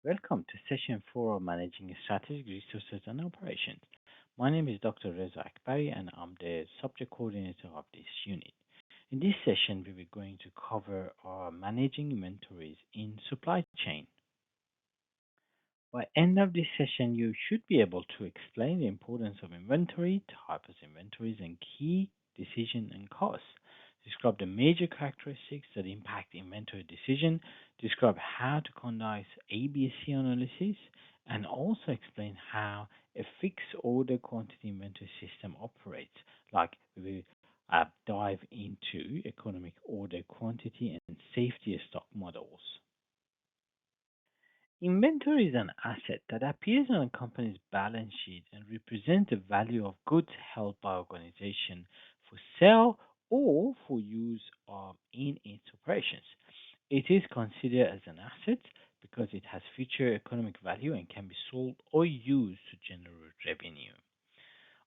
Welcome to session 4 of Managing Strategic Resources and Operations. My name is Dr. Reza Akbari and I'm the subject coordinator of this unit. In this session, we will going to cover managing inventories in supply chain. By end of this session, you should be able to explain the importance of inventory, types of inventories, and key decision and costs. Describe the major characteristics that impact inventory decision. Describe how to conduct ABC analysis, and also explain how a fixed order quantity inventory system operates. Like we will dive into economic order quantity and safety stock models. Inventory is an asset that appears on a company's balance sheet and represents the value of goods held by organization for sale or for use in its operations. It is considered as an asset because it has future economic value and can be sold or used to generate revenue.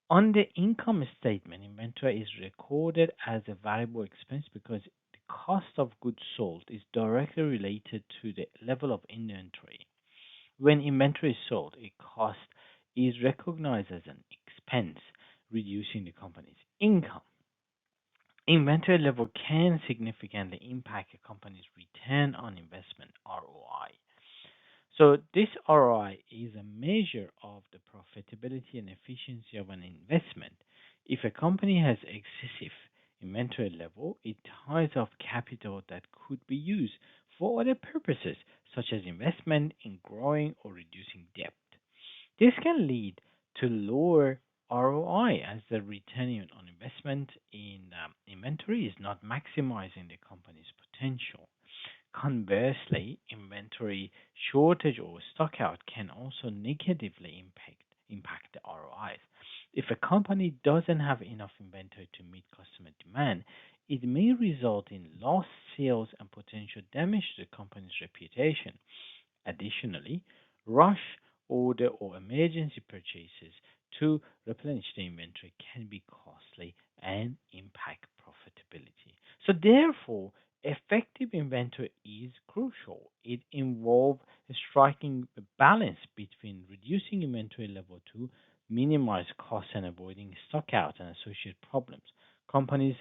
On the income statement, inventory is recorded as a variable expense because the cost of goods sold is directly related to the level of inventory. When inventory is sold, a cost is recognized as an expense, reducing the company's income. Inventory level can significantly impact a company's return on investment (ROI). So this ROI is a measure of the profitability and efficiency of an investment. If a company has excessive inventory level, it ties up capital that could be used for other purposes, such as investment in growing or reducing debt. This can lead to lower ROI as the return on investment in inventory is not maximizing the company's potential. Conversely, inventory shortage or stockout can also negatively impact the ROIs. If a company doesn't have enough inventory to meet customer demand, it may result in lost sales and potential damage to the company's reputation. Additionally, rush order or emergency purchases to replenish the inventory can be costly and impact profitability. So, therefore, effective inventory is crucial. It involves striking a balance between reducing inventory level to minimize costs and avoiding stockout and associated problems. Companies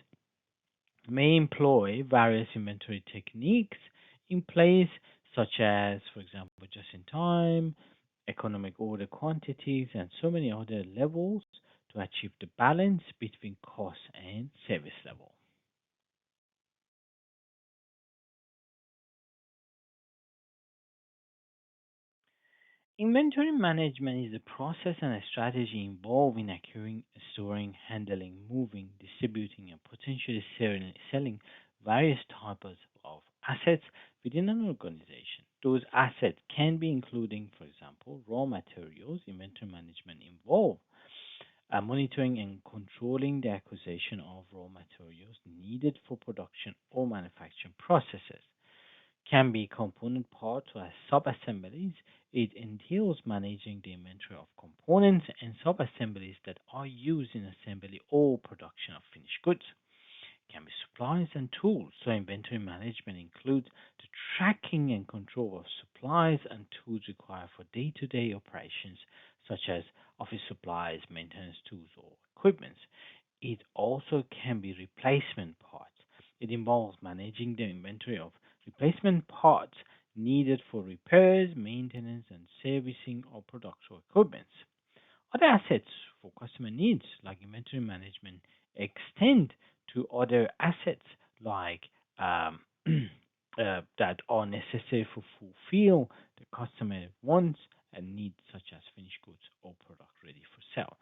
may employ various inventory techniques in place, such as, for example, just in time, economic order quantities, and so many other levels to achieve the balance between cost and service level. Inventory management is a process and a strategy involved in acquiring, storing, handling, moving, distributing, and potentially selling various types of assets within an organization. Those assets can be including, for example, raw materials. Inventory management involve monitoring and controlling the acquisition of raw materials needed for production or manufacturing processes can be component parts or sub-assemblies. It entails managing the inventory of components and sub-assemblies that are used in assembly or production of finished goods. Can be supplies and tools. So inventory management includes the tracking and control of supplies and tools required for day-to-day operations, such as office supplies, maintenance tools, or equipment. It also can be replacement parts. It involves managing the inventory of replacement parts needed for repairs, maintenance, and servicing of products or equipment. Other assets for customer needs, like inventory management, extend to other assets like that are necessary for fulfill the customer wants and needs, such as finished goods or product ready for sale.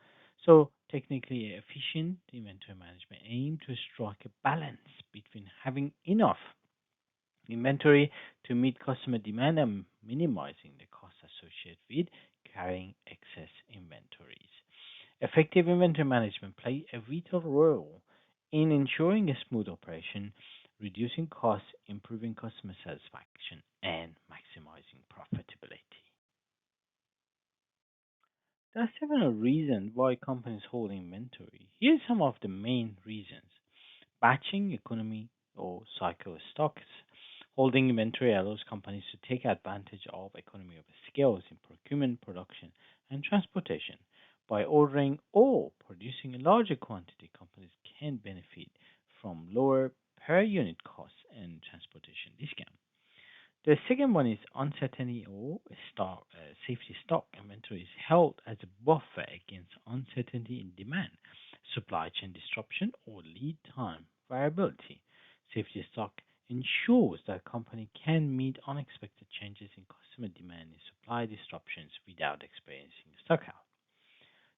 So, technically efficient inventory management aim to strike a balance between having enough inventory to meet customer demand and minimizing the costs associated with carrying excess inventories. Effective inventory management play a vital role in ensuring a smooth operation, reducing costs, improving customer satisfaction, and maximizing profitability. There are several reasons why companies hold inventory. Here's some of the main reasons: batching economy or cycle stocks, Holding inventory allows companies to take advantage of economy of scales in procurement, production, and transportation. By ordering or producing a larger quantity, companies can benefit from lower per unit costs and transportation discount. The second one is uncertainty or safety stock. Inventory is held as a buffer against uncertainty in demand, supply chain disruption, or lead time variability. Safety stock ensures that a company can meet unexpected changes in customer demand and supply disruptions without experiencing stockout.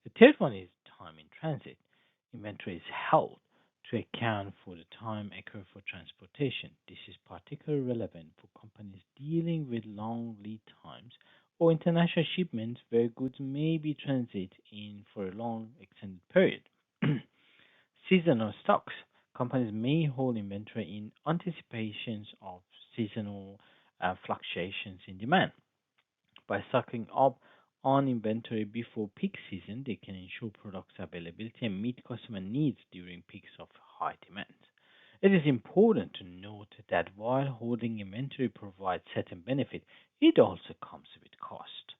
The third one is time in transit. Inventory is held to account for the time occurred for transportation. This is particularly relevant for companies dealing with long lead times or international shipments where goods may be transit in for a long extended period. Seasonal stocks. Companies may hold inventory in anticipations of seasonal fluctuations in demand. By stocking up on inventory before peak season, they can ensure products availability and meet customer needs during peaks of high demand. It is important to note that while holding inventory provides certain benefit, it also comes with cost.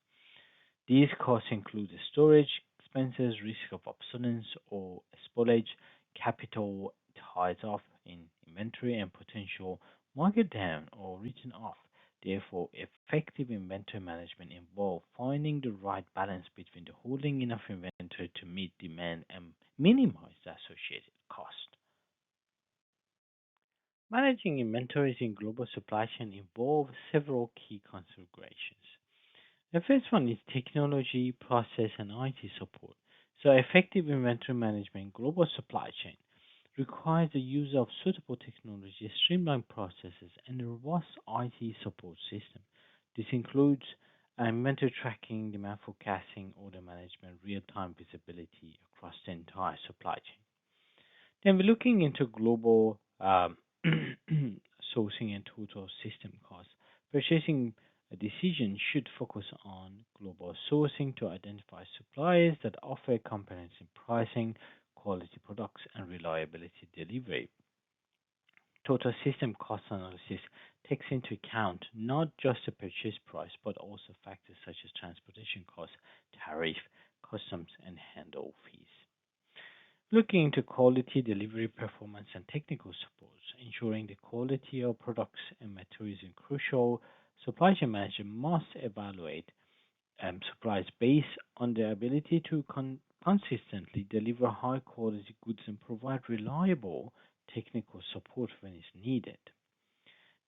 These costs include the storage expenses, risk of obsolescence or spoilage, capital tied up in inventory, and potential market down or written off. Therefore, effective inventory management involves finding the right balance between the holding enough inventory to meet demand and minimize the associated cost. Managing inventories in global supply chain involves several key considerations. The first one is technology, process, and IT support. So, effective inventory management in global supply chain requires the use of suitable technology, streamlined processes, and a robust IT support system. This includes inventory tracking, demand forecasting, order management, real-time visibility across the entire supply chain. Then we're looking into global sourcing and total system costs. Purchasing a decision should focus on global sourcing to identify suppliers that offer comprehensive pricing, quality products, and reliability delivery. Total system cost analysis takes into account not just the purchase price but also factors such as transportation costs, tariff, customs, and handle fees. Looking into quality, delivery, performance, and technical support, ensuring the quality of products and materials is crucial. Supply chain manager must evaluate supplies based on their ability to consistently deliver high quality goods and provide reliable technical support when it's needed.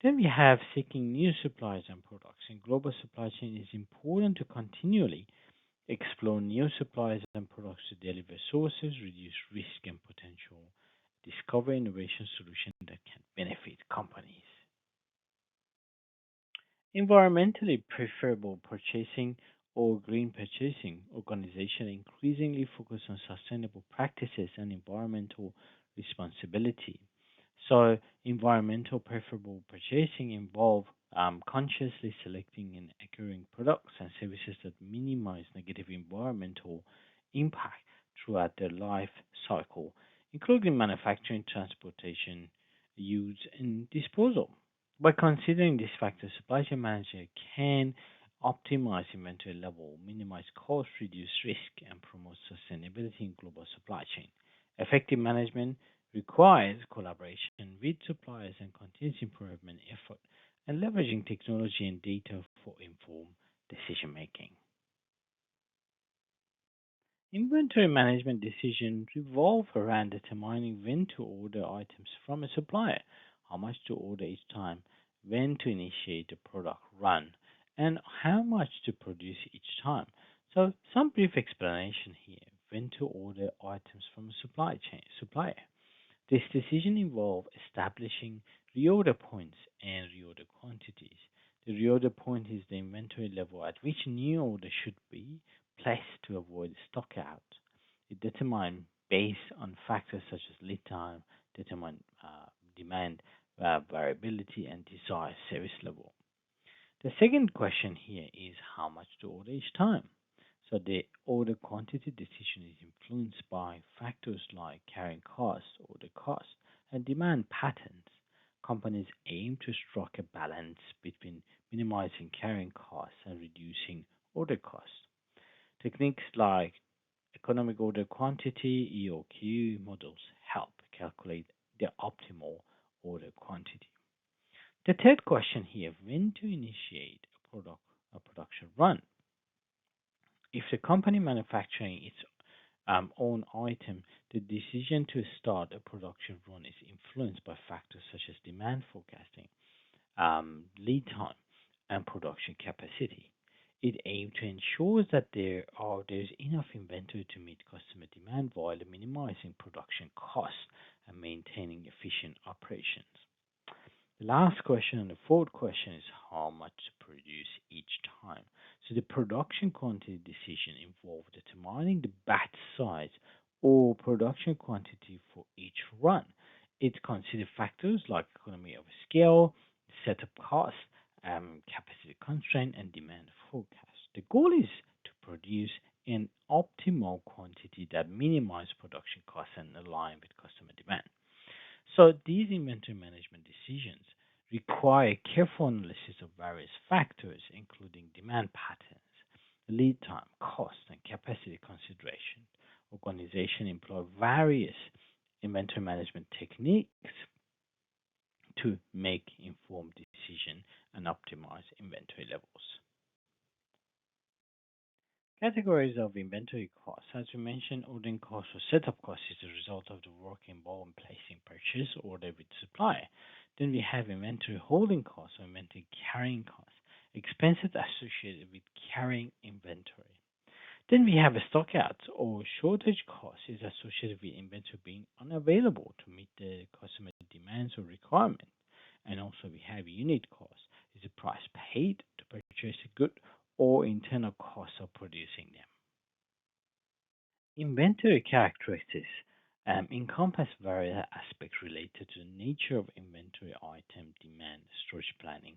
Then we have seeking new supplies and products. In global supply chain, it is important to continually explore new supplies and products to deliver sources, reduce risk and potential, discover innovation solutions that can benefit companies. Environmentally preferable purchasing or green purchasing organization increasingly focus on sustainable practices and environmental responsibility. So, environmental preferable purchasing involve consciously selecting and acquiring products and services that minimize negative environmental impact throughout their life cycle, including manufacturing, transportation, use, and disposal. By considering these factors, supply chain manager can optimize inventory level, minimize cost, reduce risk, and promote sustainability in global supply chain. Effective management requires collaboration with suppliers and continuous improvement effort and leveraging technology and data for informed decision making. Inventory management decisions revolve around determining when to order items from a supplier, how much to order each time, when to initiate a product run, and how much to produce each time. So, some brief explanation here: when to order items from a supplier. This decision involves establishing reorder points and reorder quantities. The reorder point is the inventory level at which new order should be placed to avoid stock out. It determined based on factors such as lead time, determine demand variability, and desired service level. The second question here is how much to order each time. So the order quantity decision is influenced by factors like carrying cost, order cost, and demand patterns. companies aim to strike a balance between minimizing carrying costs and reducing order costs. Techniques like economic order quantity (EOQ) models help calculate the optimal order quantity. The third question here: when to initiate a production run? If the company manufacturing its own item, the decision to start a production run is influenced by factors such as demand forecasting, lead time, and production capacity. It aims to ensure that there's enough inventory to meet customer demand while minimizing production costs and maintaining efficient operations. The last question and the fourth question is how much to produce each time. So the production quantity decision involves determining the batch size or production quantity for each run. It considers factors like economy of scale, setup cost, capacity constraint, and demand forecast. The goal is to produce an optimal quantity that minimizes production costs and align with customer demand. So these inventory management decisions require careful analysis of various factors, including demand patterns, lead time, cost, and capacity consideration. Organization employ various inventory management techniques to make informed decision and optimize inventory levels. Categories of inventory costs. As we mentioned, ordering costs or setup costs is the result of the work involved in placing purchase order with supplier. Then we have inventory holding costs or inventory carrying costs, expenses associated with carrying inventory. Then we have a stockouts or shortage cost is associated with inventory being unavailable to meet the customer demands or requirements. And also we have unit cost is the price paid to purchase a good or internal costs of producing them. Inventory characteristics encompass various aspects related to the nature of inventory item demand, storage planning,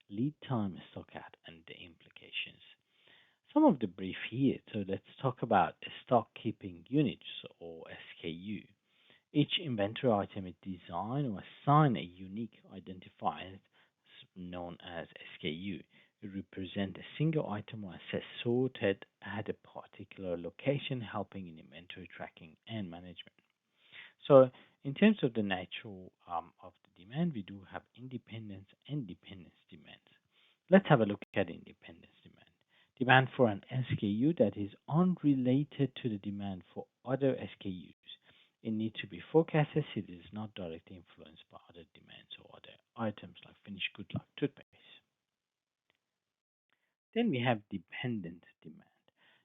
lead time, stockout, and the implications. Some of the brief here. So let's talk about stock keeping units or SKU. Each inventory item is designed or assigned a unique identifier known as SKU. It represents a single item or asset sorted at a particular location, helping in inventory tracking and management. So, in terms of the nature of the demand, we do have independence and dependence demands. Let's have a look at independence demand. Demand for an SKU that is unrelated to the demand for other SKUs. It needs to be forecasted. It is not directly influenced by other demands or other items like finished goods like toothpaste. Then we have dependent demand.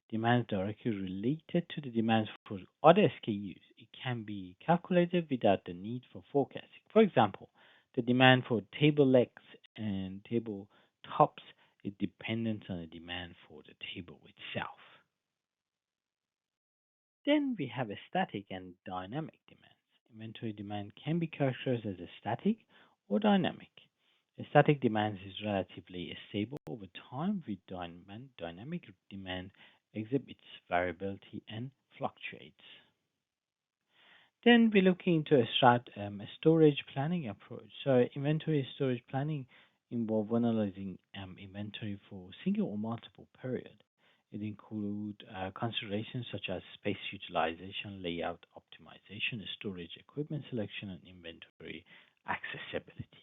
Demand directly related to the demands for other SKUs. It can be calculated without the need for forecasting. For example, the demand for table legs and table tops is dependent on the demand for the table itself. Then we have a static and dynamic demands. Inventory demand can be characterized as a static or dynamic. A static demand is relatively stable over time, with dynamic demand exhibits variability and fluctuates. Then we're looking into a storage planning approach. So inventory storage planning involve analyzing inventory for single or multiple period. It includes considerations such as space utilization, layout optimization, storage equipment selection, and inventory accessibility.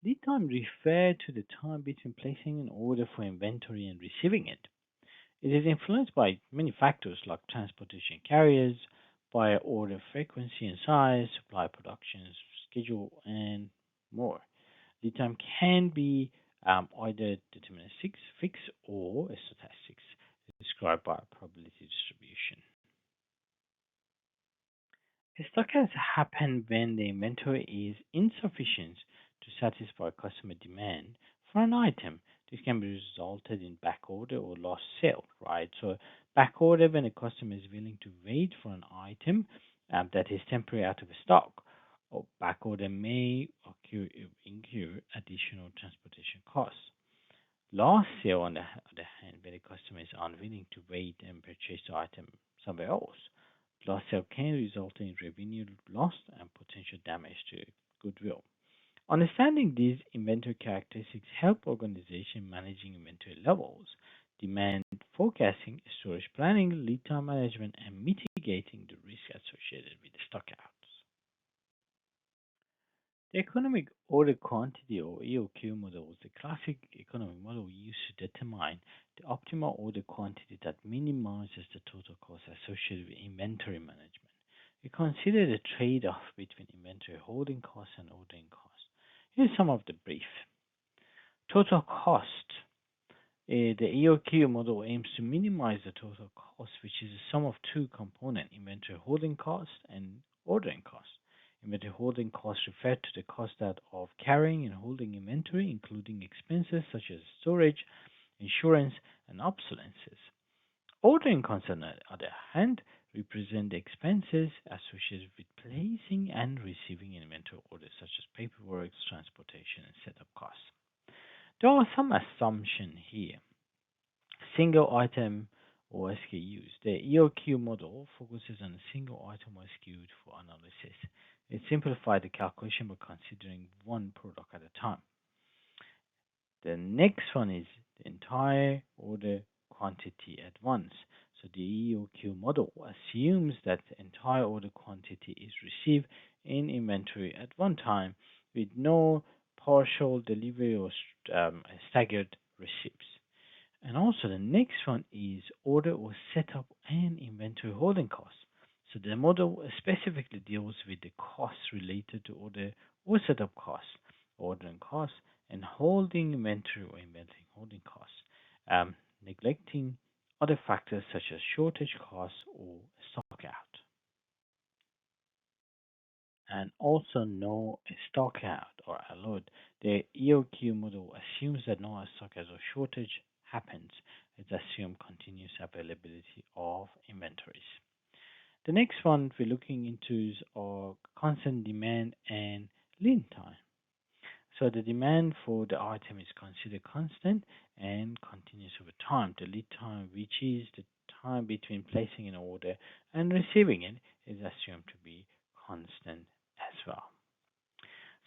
Lead time refers to the time between placing an order for inventory and receiving it. It is influenced by many factors like transportation carriers, buyer order frequency and size, supply production schedule, and more. Lead time can be either deterministic, fixed, or stochastic, described by probability distribution. Stockouts happen when the inventory is insufficient to satisfy customer demand for an item. This can be resulted in back order or lost sale, right? So back order when a customer is willing to wait for an item that is temporarily out of stock, or back order may incur additional transportation costs. Lost sale, on the other hand, when a customer is unwilling to wait and purchase the item somewhere else. Lost sale can result in revenue loss and potential damage to goodwill. Understanding these inventory characteristics help organization managing inventory levels, demand forecasting, storage planning, lead time management, and mitigating the risk associated with the stockouts. The economic order quantity or EOQ model is the classic economic model used to determine the optimal order quantity that minimizes the total cost associated with inventory management. We consider the trade off between inventory holding costs and ordering costs. Here's some of the brief. Total cost. The EOQ model aims to minimize the total cost, which is the sum of two components, inventory holding cost and ordering cost. Inventory holding costs refer to the cost that of carrying and holding inventory, including expenses such as storage, insurance, and obsolescence. Ordering costs, on the other hand, represent the expenses associated with placing and receiving inventory orders, such as paperwork, transportation, and setup costs. There are some assumptions here. Single item or SKUs. The EOQ model focuses on a single item or SKU for analysis. It simplifies the calculation by considering one product at a time. The next one is the entire order quantity at once. So the EOQ model assumes that the entire order quantity is received in inventory at one time with no partial delivery or staggered receipts. And also the next one is order or setup and inventory holding costs. So the model specifically deals with the costs related to order or setup costs, ordering costs, and holding inventory or inventory holding costs, neglecting other factors such as shortage costs or stock out. And also no stock out or allowed. The EOQ model assumes that no stock out or shortage happens. It assumes continuous availability of inventories. The next one we're looking into is our constant demand and lead time. So the demand for the item is considered constant and continuous over time. The lead time, which is the time between placing an order and receiving it, is assumed to be constant as well.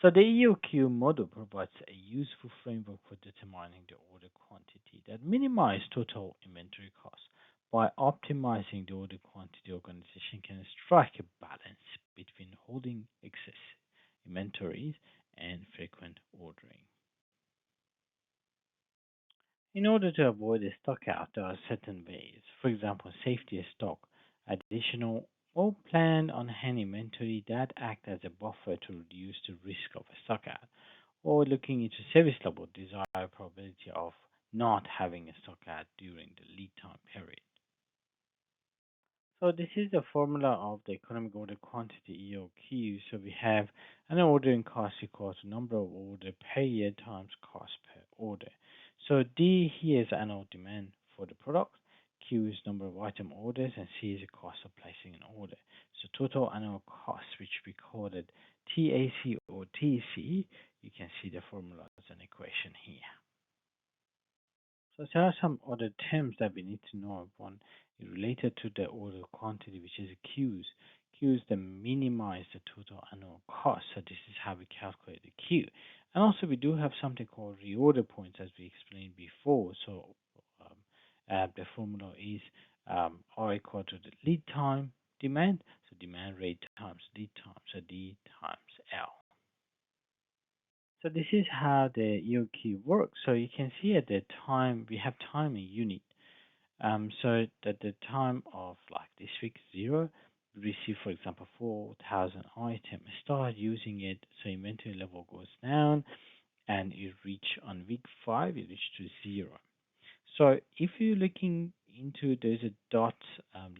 So the EOQ model provides a useful framework for determining the order quantity that minimizes total inventory costs. By optimizing the order quantity, organization can strike a balance between holding excess inventories and frequent ordering. In order to avoid a stock out, there are certain ways. For example, safety stock, additional or planned on hand inventory that act as a buffer to reduce the risk of a stock out, or looking into service level desired probability of not having a stock out during the lead time period. So this is the formula of the economic order quantity EOQ. So we have an ordering cost equals to number of order per year times cost per order. So D here is annual demand for the product, Q is number of item orders, and C is the cost of placing an order. So total annual cost, which we call it TAC or TC, you can see the formula as an equation here. So there are some other terms that we need to know. One is related to the order quantity, which is Qs. Qs that minimize the total annual cost. So this is how we calculate the Q. And also we do have something called reorder points, as we explained before. So the formula is R equal to the lead time demand. So demand rate times lead time. So D times L. So this is how the EOQ works. So you can see at the time we have time in unit. So at the time of like this week 0, we receive for example 4,000 items. Start using it, so inventory level goes down, and you reach on week 5, you reach to 0. So if you're looking into there's a dot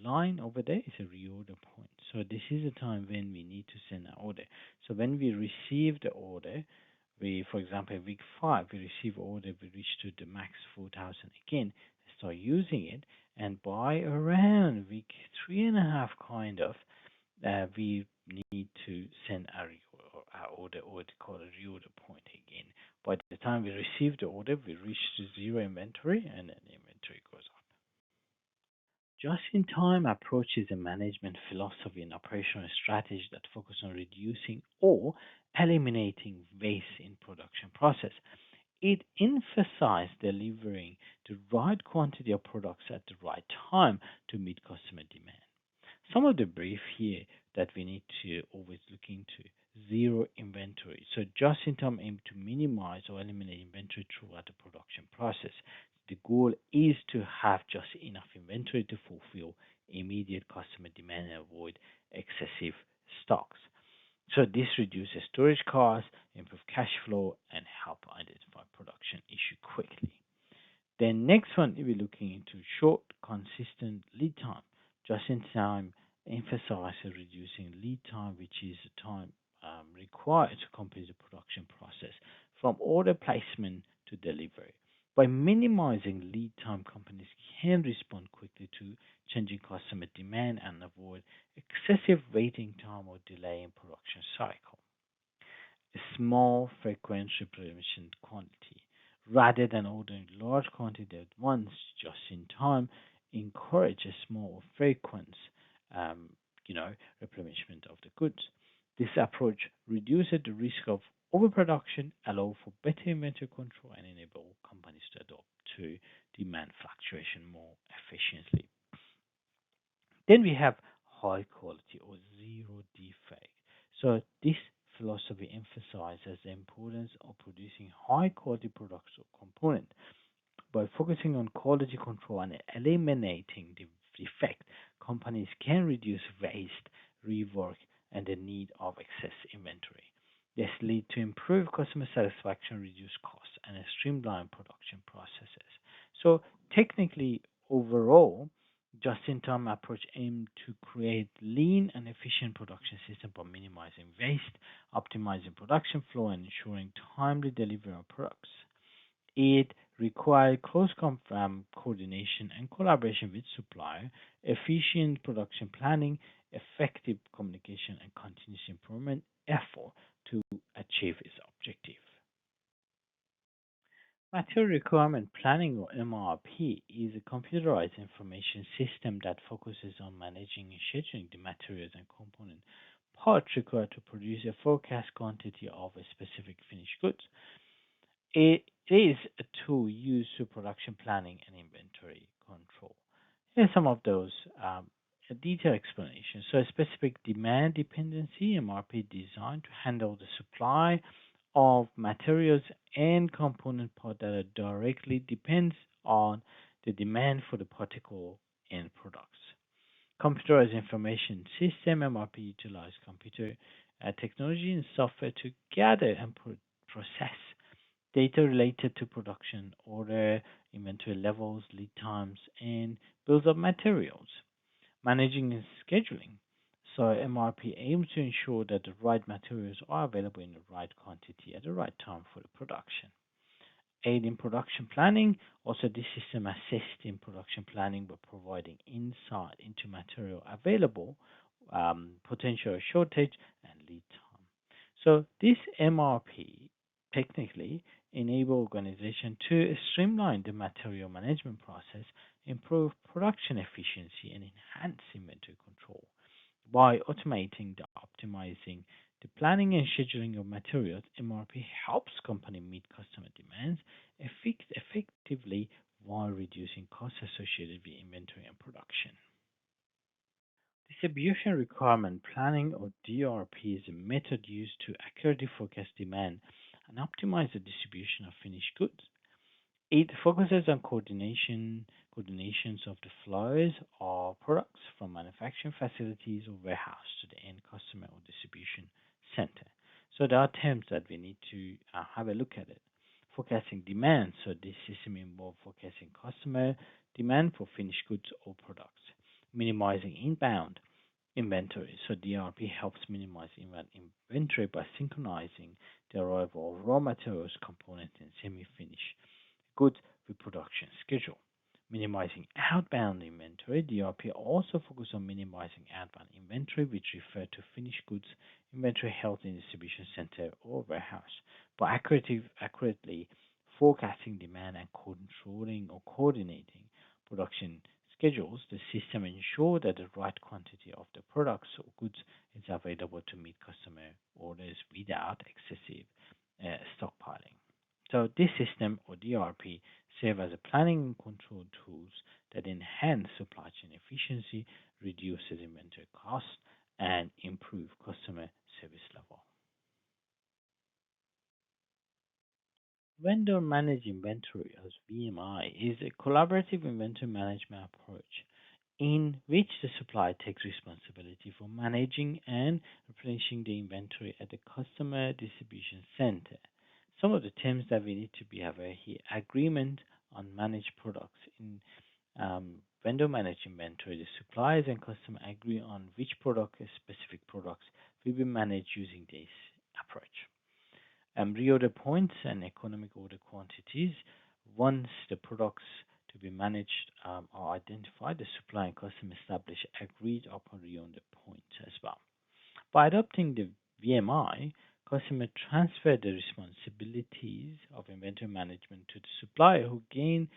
line over there, it's a reorder point. So this is the time when we need to send an order. So when we receive the order, we, for example, week 5, we receive order, we reach to the max 4,000 again, start using it, and by around week 3.5, kind of, we need to send our order, or it's called a reorder point again. By the time we receive the order, we reach to 0 inventory, and then the inventory goes up. Just-in-time approach is a management philosophy and operational strategy that focus on reducing or eliminating waste in production process. It emphasizes delivering the right quantity of products at the right time to meet customer demand. Some of the brief here that we need to always look into: zero inventory. So just in time aim to minimize or eliminate inventory throughout the production process. The goal is to have just enough inventory to fulfill immediate customer demand and avoid excessive stocks. So this reduces storage costs, improve cash flow, and help identify production issue quickly. Then next one, we'll be looking into short, consistent lead time. Just in time emphasizes reducing lead time, which is the time required to complete the production process from order placement to delivery. By minimizing lead time, companies can respond quickly to changing customer demand and avoid excessive waiting time or delay in production cycle. A small frequent replenishment quantity rather than ordering large quantity at once just in time. Encourage a small frequent um, replenishment of the goods. This approach reduces the risk of overproduction, allow for better inventory control, and enable companies to adapt to demand fluctuation more efficiently. Then we have high quality or zero defect. So this philosophy emphasizes the importance of producing high quality products or components. By focusing on quality control and eliminating the defect, companies can reduce waste, rework, and the need of excess inventory. This leads to improved customer satisfaction, reduced costs, and a streamlined production processes. So technically, overall, just-in-time approach aim to create lean and efficient production system by minimizing waste, optimizing production flow, and ensuring timely delivery of products. It requires close coordination and collaboration with supplier, efficient production planning, effective communication, and continuous improvement effort to achieve its objective. Material Requirement Planning, or MRP, is a computerized information system that focuses on managing and scheduling the materials and component parts required to produce a forecast quantity of a specific finished goods. It is a tool used for production planning and inventory control. Here are some of those detailed explanations. So, a specific demand dependency, MRP, designed to handle the supply of materials and component part that directly depends on the demand for the particular end products. Computerized information system, MRP, utilize computer technology and software to gather and process data related to production, order, inventory levels, lead times, and bills of materials. Managing and scheduling. So MRP aims to ensure that the right materials are available in the right quantity at the right time for the production. Aid in production planning. Also, this system assists in production planning by providing insight into material available, potential shortage, and lead time. So this MRP technically enable organization to streamline the material management process, improve production efficiency, and enhance inventory control. By automating the optimizing the planning and scheduling of materials, MRP helps company meet customer demands effectively while reducing costs associated with inventory and production. Distribution requirement planning, or DRP, is a method used to accurately forecast demand and optimize the distribution of finished goods. It focuses on coordinations of the flows of products from manufacturing facilities or warehouse to the end customer or distribution center. So there are terms that we need to have a look at it. Forecasting demand. So this system involves forecasting customer demand for finished goods or products. Minimizing inbound inventory. So DRP helps minimize inbound inventory by synchronizing the arrival of raw materials, components, and semi-finished goods with production schedule. Minimizing outbound inventory. DRP also focuses on minimizing outbound inventory, which refer to finished goods inventory held in distribution center or warehouse. By accurately forecasting demand and controlling or coordinating production schedules, the system ensures that the right quantity of the products or goods is available to meet customer orders without excessive stockpiling. So this system or DRP serve as a planning and control tools that enhance supply chain efficiency, reduces inventory costs, and improve customer service level. Vendor managed inventory, as VMI, is a collaborative inventory management approach in which the supplier takes responsibility for managing and replenishing the inventory at the customer distribution center. Some of the terms that we need to be aware here: agreement on managed products. In vendor managed inventory, the suppliers and customer agree on which specific products will be managed using this approach. Reorder points and economic order quantities. Once the products to be managed are identified, the supplier and customer establish agreed upon reorder points as well. By adopting the VMI, customer transfer the responsibilities of inventory management to the supplier, who gain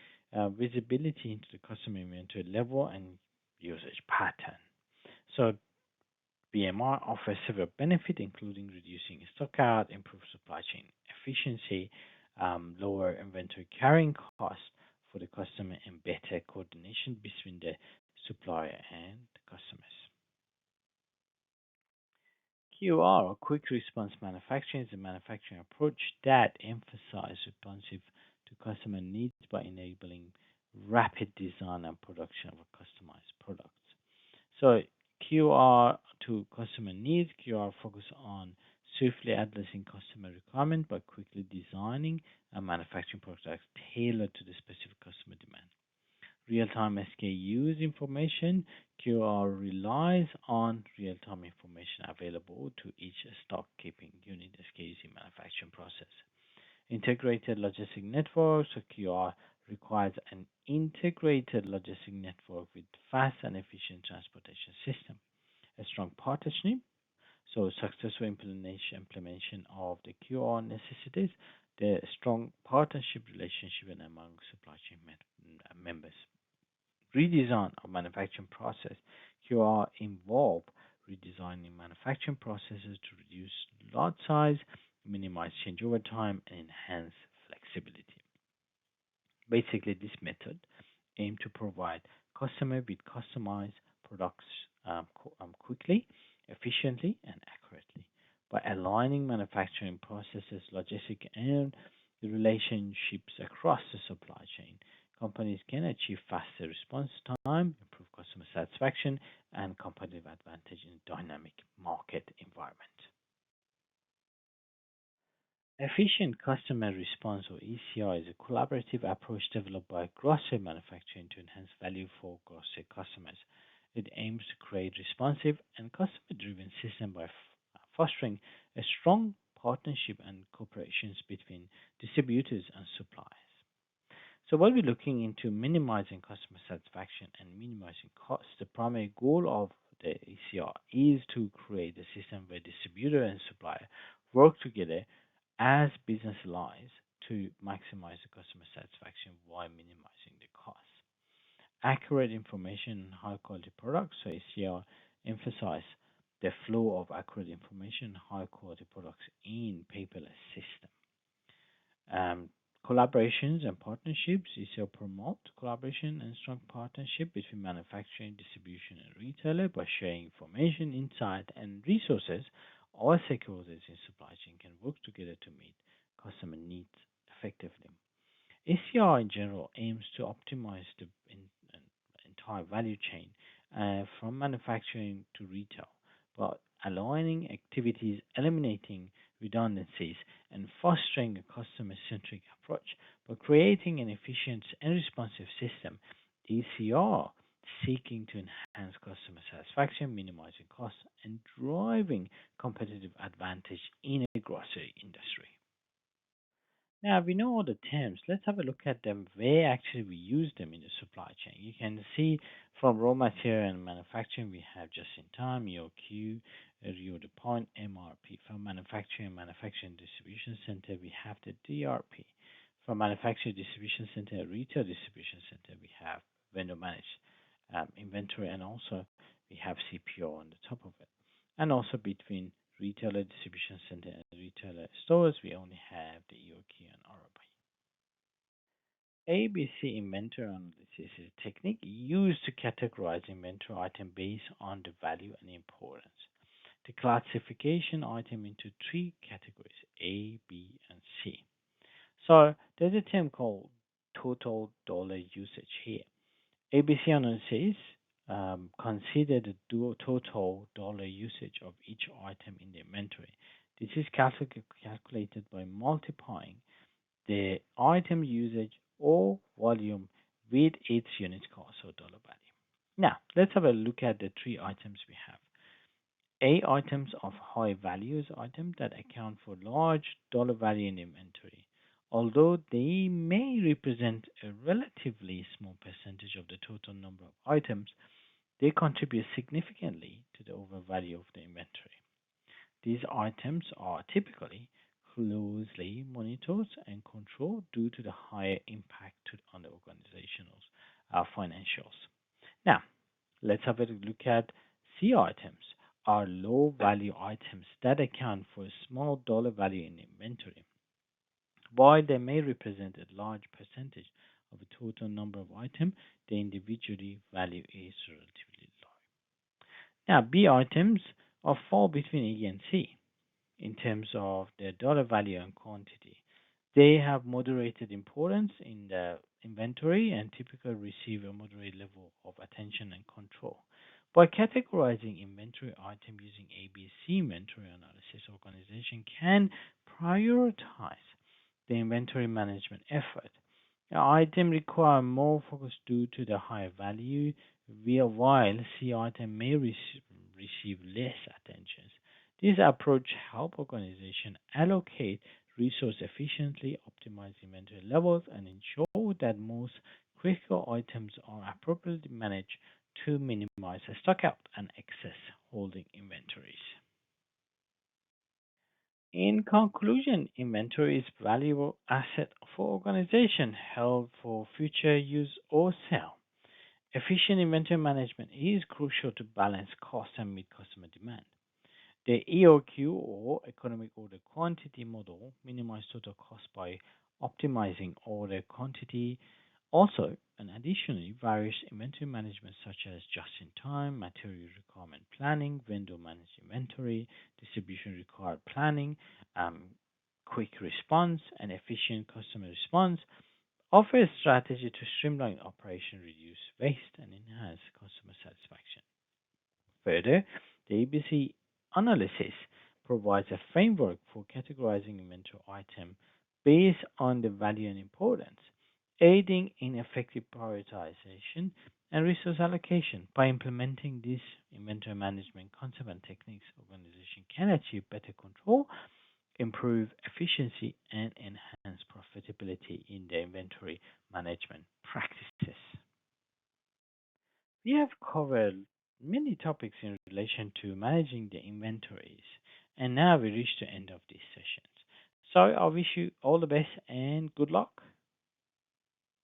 visibility into the customer inventory level and usage pattern. So BMR offers several benefits, including reducing stock out, improved supply chain efficiency, lower inventory carrying costs for the customer, and better coordination between the supplier and the customers. QR, or Quick Response Manufacturing, is a manufacturing approach that emphasizes responsive to customer needs by enabling rapid design and production of customized products. So QR to customer needs. QR focus on swiftly addressing customer requirement by quickly designing and manufacturing products tailored to the specific customer demand. Real-time SKUs information. QR relies on real-time information available to each stock keeping unit SKUs in manufacturing process. Integrated logistic network. So QR requires an integrated logistic network with fast and efficient transportation system. A strong partnership. So successful implementation of the QR necessitates the strong partnership relationship among supply chain members. Redesign of manufacturing process. QR involve redesigning manufacturing processes to reduce lot size, minimize changeover time, and enhance flexibility. Basically, this method aims to provide customer with customized products quickly, efficiently, and accurately. By aligning manufacturing processes, logistics, and the relationships across the supply chain, companies can achieve faster response time, improve customer satisfaction, and competitive advantage in a dynamic market environment. Efficient customer response, or ECR, is a collaborative approach developed by grocery manufacturing to enhance value for grocery customers. It aims to create responsive and customer-driven system by fostering a strong partnership and cooperations between distributors and suppliers. So while we're looking into minimizing customer satisfaction and minimizing costs, the primary goal of the ECR is to create a system where distributor and supplier work together as business allies to maximize the customer satisfaction while minimizing the cost. Accurate information and high quality products. So ACR emphasize the flow of accurate information and high quality products in paperless system. Um, Collaborations and partnerships. ECR promote collaboration and strong partnership between manufacturing, distribution, and retailer by sharing information, insight, and resources. All stakeholders in supply chain can work together to meet customer needs effectively. ACR in general aims to optimize the entire value chain from manufacturing to retail, but aligning activities, eliminating redundancies, and fostering a customer centric approach. By creating an efficient and responsive system, ACR seeking to enhance customer satisfaction, minimizing costs, and driving competitive advantage in a grocery industry. Now we know all the terms. Let's have a look at them where actually we use them in the supply chain. You can see from raw material and manufacturing we have just in time, EOQ, reorder point, MRP. From manufacturing and manufacturing distribution center we have the DRP. From manufacturing distribution center, retail distribution center we have vendor managed. inventory, and also we have CPO on the top of it. And also between retailer distribution center and retailer stores, we only have the EOQ and ROI. ABC inventory analysis is a technique used to categorize inventory item based on the value and importance. The classification item into three categories A, B, and C. So there's a term called total dollar usage here. ABC analysis consider the total dollar usage of each item in the inventory. This is calculated by multiplying the item usage or volume with its unit cost or dollar value. Now, let's have a look at the three items we have. A items of high values items that account for large dollar value in inventory. Although they may represent a relatively small percentage of the total number of items, they contribute significantly to the overall value of the inventory. These items are typically closely monitored and controlled due to the higher impact on the organizational financials. Now, let's have a look at C items, are low value items that account for a small dollar value in inventory. While they may represent a large percentage of the total number of items, the individually value is relatively low. Now, B items are fall between A and C in terms of their dollar value and quantity. They have moderated importance in the inventory and typically receive a moderate level of attention and control. By categorizing inventory item using ABC inventory analysis, organization can prioritize the inventory management effort. The item require more focus due to the higher value, while C item may receive less attention. This approach helps organizations allocate resource efficiently, optimize inventory levels, and ensure that most critical items are appropriately managed to minimize stockout and excess holding inventories. In conclusion, inventory is valuable asset for organization held for future use or sale. Efficient inventory management is crucial to balance cost and meet customer demand. The EOQ or economic order quantity model minimizes total cost by optimizing order quantity. Also, and additionally, various inventory management such as just-in-time, material requirement planning, vendor managed inventory, distribution required planning, um, quick response, and efficient customer response offer a strategy to streamline operation, reduce waste, and enhance customer satisfaction. Further, the ABC analysis provides a framework for categorizing inventory item based on the value and importance, aiding in effective prioritization and resource allocation. By implementing these inventory management concepts and techniques, organization can achieve better control, improve efficiency, and enhance profitability in their inventory management practices. We have covered many topics in relation to managing the inventories, and now we reach the end of these sessions. So I wish you all the best and good luck.